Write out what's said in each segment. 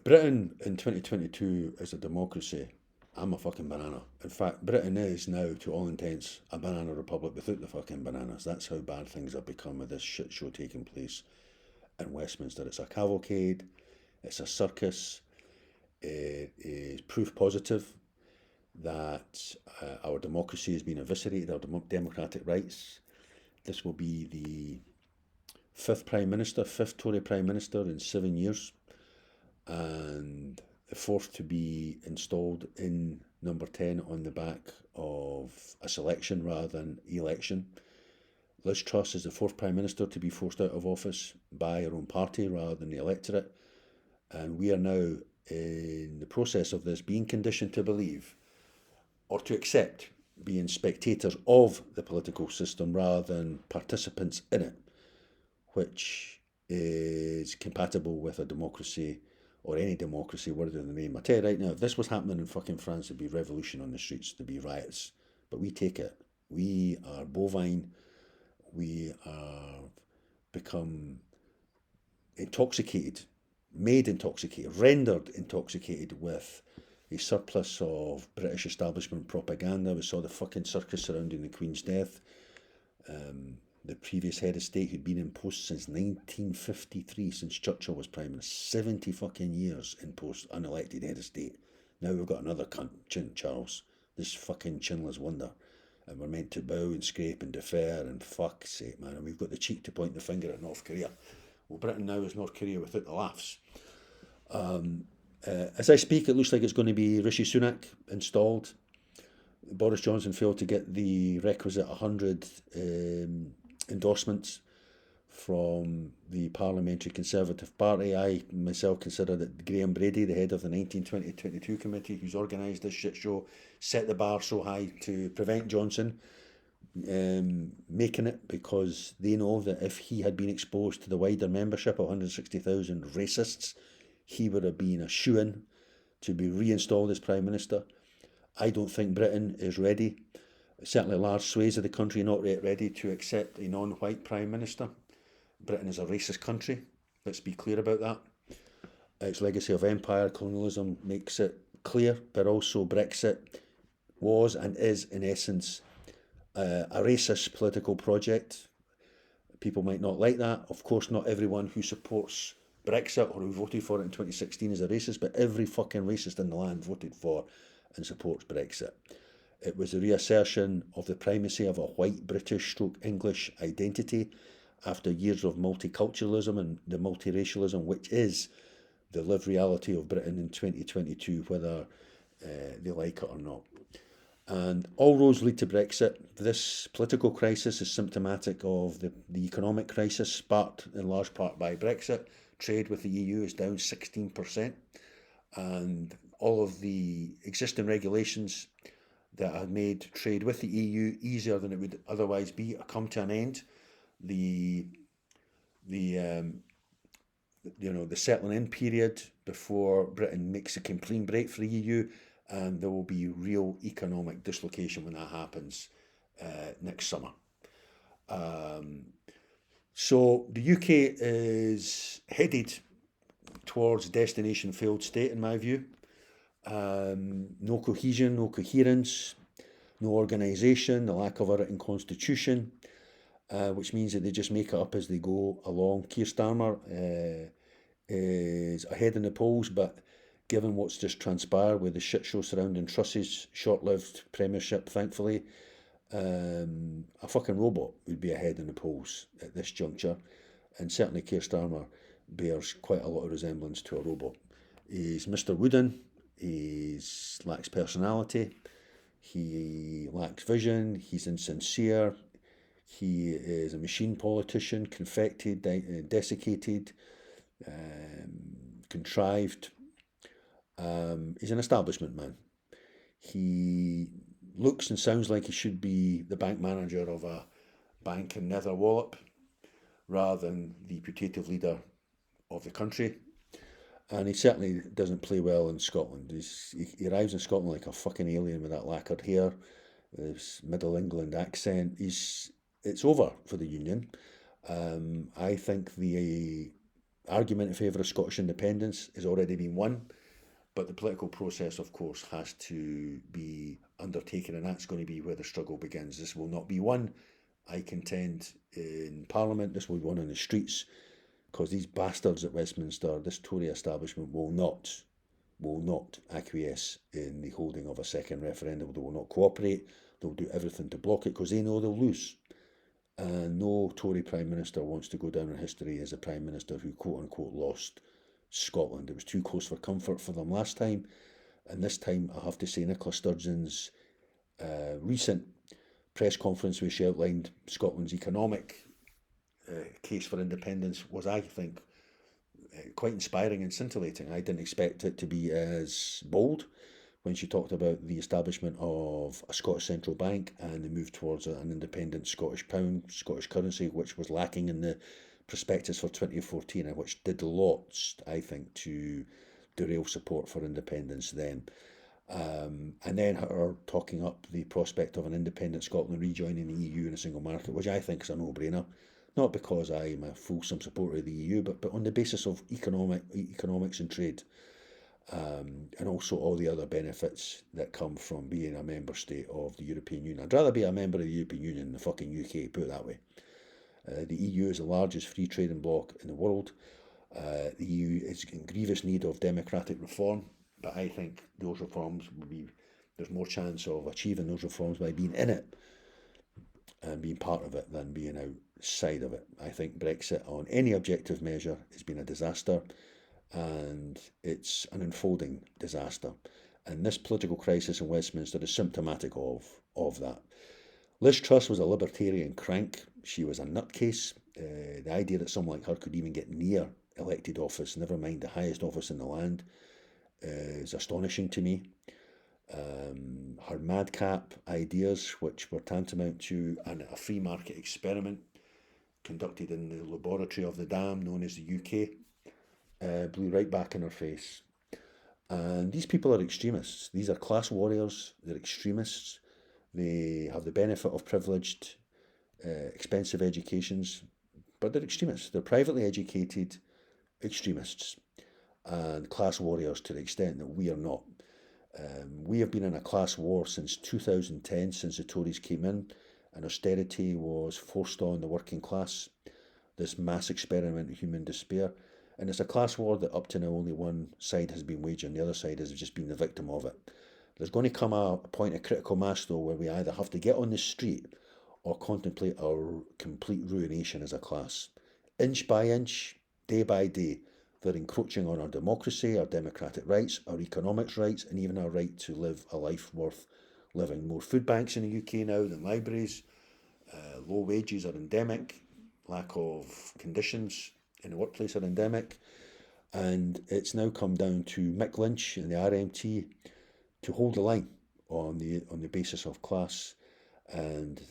if Britain in 2022 is a democracy, I'm a fucking banana. In fact, Britain is now, to all intents, a banana republic without the fucking bananas. That's how bad things have become with this shit show taking place in Westminster. It's a cavalcade, it's a circus, it is proof positive that our democracy has been eviscerated, our democratic rights. This will be the fifth Tory Prime Minister in 7 years, and the fourth to be installed in number 10 on the back of a selection rather than election. Liz Truss is the fourth Prime Minister to be forced out of office by her own party rather than the electorate. And we are now in the process of this being conditioned to believe or to accept being spectators of the political system rather than participants in it, which is compatible with a democracy or any democracy worthy of the name. I tell you right now, if this was happening in fucking France, there'd be revolution on the streets, there'd be riots. But we take it. We are bovine. We are become intoxicated, made intoxicated, rendered intoxicated with a surplus of British establishment propaganda. We saw the fucking circus surrounding the Queen's death. The previous head of state who'd been in post since 1953, since Churchill was Prime Minister, 70 fucking years in post, unelected head of state. Now we've got another cunt, Charles, this fucking chinless wonder. And we're meant to bow and scrape and defer and fuck's sake, man. And we've got the cheek to point the finger at North Korea. Well, Britain now is North Korea without the laughs. As I speak, it looks like it's going to be Rishi Sunak installed. Boris Johnson failed to get the requisite 100 endorsements from the Parliamentary Conservative Party. I myself consider that Graham Brady, the head of the 1920-22 committee who's organised this shit show, set the bar so high to prevent Johnson making it, because they know that if he had been exposed to the wider membership of 160,000 racists, he would have been a shoo-in to be reinstalled as Prime Minister. I don't think Britain is ready. Certainly large swathes of the country are not yet ready to accept a non-white Prime Minister. Britain is a racist country. Let's be clear about that. Its legacy of empire, colonialism makes it clear, but also Brexit was and is in essence a racist political project. People might not like that. Of course, not everyone who supports Brexit or who voted for it in 2016 is a racist, but every fucking racist in the land voted for and supports Brexit. It was a reassertion of the primacy of a white British stroke English identity after years of multiculturalism and the multiracialism, which is the lived reality of Britain in 2022, whether they like it or not. And all roads lead to Brexit. This political crisis is symptomatic of the economic crisis, sparked in large part by Brexit. Trade with the EU is down 16%, and all of the existing regulations that have made trade with the EU easier than it would otherwise be come to an end. The settling in period before Britain makes a clean break for the EU, and there will be real economic dislocation when that happens next summer. So the UK is headed towards destination failed state, in my view. No cohesion, no coherence, no organisation, the lack of a written constitution, which means that they just make it up as they go along. Keir Starmer is ahead in the polls, but given what's just transpired with the shit show surrounding Truss's short-lived premiership, thankfully, a fucking robot would be ahead in the polls at this juncture, and certainly Keir Starmer bears quite a lot of resemblance to a robot. He's Mr. Wooden, he lacks personality, he lacks vision, he's insincere, he is a machine politician, confected, desiccated, contrived. He's an establishment man. He looks and sounds like he should be the bank manager of a bank in Nether Wallop rather than the putative leader of the country. And he certainly doesn't play well in Scotland. He arrives in Scotland like a fucking alien with that lacquered hair, his Middle England accent. It's over for the Union. I think the argument in favour of Scottish independence has already been won, but the political process, of course, has to be undertaken, and that's going to be where the struggle begins. This will not be won, I contend, in Parliament. This will be won in the streets, because these bastards at Westminster, this Tory establishment, will not acquiesce in the holding of a second referendum. They will not cooperate. They'll do everything to block it because they know they'll lose. And no Tory Prime Minister wants to go down in history as a Prime Minister who quote unquote lost Scotland. It was too close for comfort for them last time. And this time, I have to say, Nicola Sturgeon's recent press conference, where she outlined Scotland's economic case for independence, was, I think, quite inspiring and scintillating. I didn't expect it to be as bold when she talked about the establishment of a Scottish central bank and the move towards an independent Scottish pound, Scottish currency, which was lacking in the prospectus for 2014 and which did lots, I think, to derail support for independence then. And then her talking up the prospect of an independent Scotland rejoining the EU in a single market, which I think is a no-brainer. Not because I'm a fulsome supporter of the EU, but on the basis of economics and trade, and also all the other benefits that come from being a member state of the European Union. I'd rather be a member of the European Union than the fucking UK, put it that way. The EU is the largest free trading bloc in the world. The EU is in grievous need of democratic reform, but I think those reforms there's more chance of achieving those reforms by being in it and being part of it than being outside of it. I think Brexit, on any objective measure, has been a disaster, and it's an unfolding disaster. And this political crisis in Westminster is symptomatic of that. Liz Truss was a libertarian crank. She was a nutcase. The idea that someone like her could even get near elected office, never mind the highest office in the land, is astonishing to me. Her madcap ideas, which were tantamount to a free market experiment conducted in the laboratory of the dam known as the UK, blew right back in her face. And these people are extremists. These are class warriors. They're extremists. They have the benefit of privileged, expensive educations, but they're extremists. They're privately educated extremists and class warriors to the extent that we are not. We have been in a class war since 2010, since the Tories came in, and austerity was forced on the working class, this mass experiment in human despair. And it's a class war that up to now only one side has been waging, the other side has just been the victim of it. There's going to come a point of critical mass, though, where we either have to get on the street or contemplate our complete ruination as a class. Inch by inch, day by day, they're encroaching on our democracy, our democratic rights, our economics rights, and even our right to live a life worth living. More food banks in the UK now than libraries. Low wages are endemic. Lack of conditions in the workplace are endemic. And it's now come down to Mick Lynch and the RMT to hold the line on the basis of class. And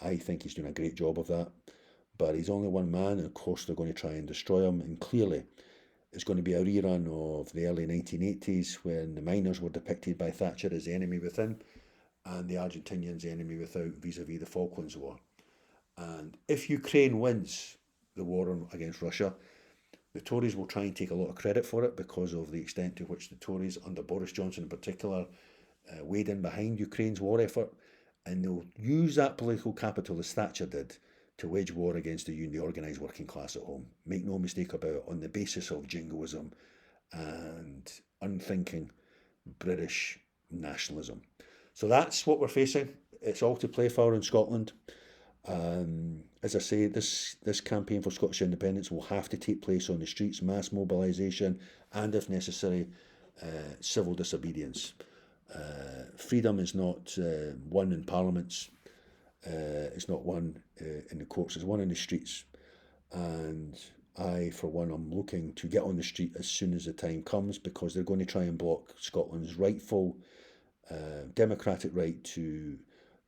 I think he's doing a great job of that. But he's only one man, and of course they're going to try and destroy him. And clearly, it's going to be a rerun of the early 1980s when the miners were depicted by Thatcher as the enemy within and the Argentinians the enemy without vis-a-vis the Falklands War. And if Ukraine wins the war against Russia, the Tories will try and take a lot of credit for it because of the extent to which the Tories, under Boris Johnson in particular, weighed in behind Ukraine's war effort. And they'll use that political capital, as Thatcher did, to wage war against the organised working class at home. Make no mistake about it, on the basis of jingoism and unthinking British nationalism. So that's what we're facing. It's all to play for in Scotland. As I say, this campaign for Scottish independence will have to take place on the streets, mass mobilisation, and if necessary, civil disobedience. Freedom is not won in parliaments. It's not won in the courts. It's won in the streets. And I, for one, am looking to get on the street as soon as the time comes, because they're going to try and block Scotland's rightful democratic right to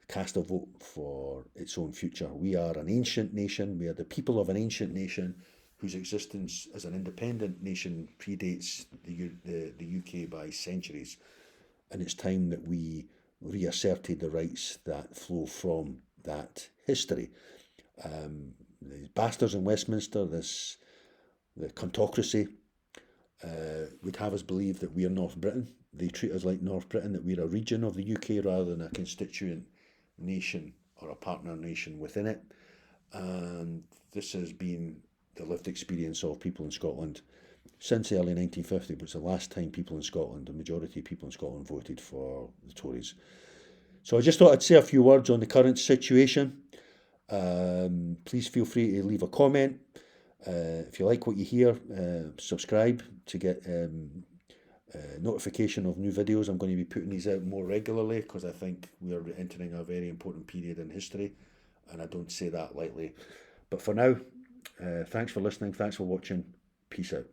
cast a vote for its own future. We are an ancient nation. We are the people of an ancient nation whose existence as an independent nation predates the UK by centuries. And it's time that we reasserted the rights that flow from that history. These bastards in Westminster, this the contocracy would have us believe that we are North Britain. They treat us like North Britain, that we're a region of the UK rather than a constituent nation or a partner nation within it. And this has been the lived experience of people in Scotland since the early 1950s, but it's the last time people in Scotland, the majority of people in Scotland, voted for the Tories. So I just thought I'd say a few words on the current situation. Please feel free to leave a comment. If you like what you hear, subscribe to get notification of new videos. I'm going to be putting these out more regularly because I think we are entering a very important period in history, and I don't say that lightly. But for now, thanks for listening, thanks for watching, peace out.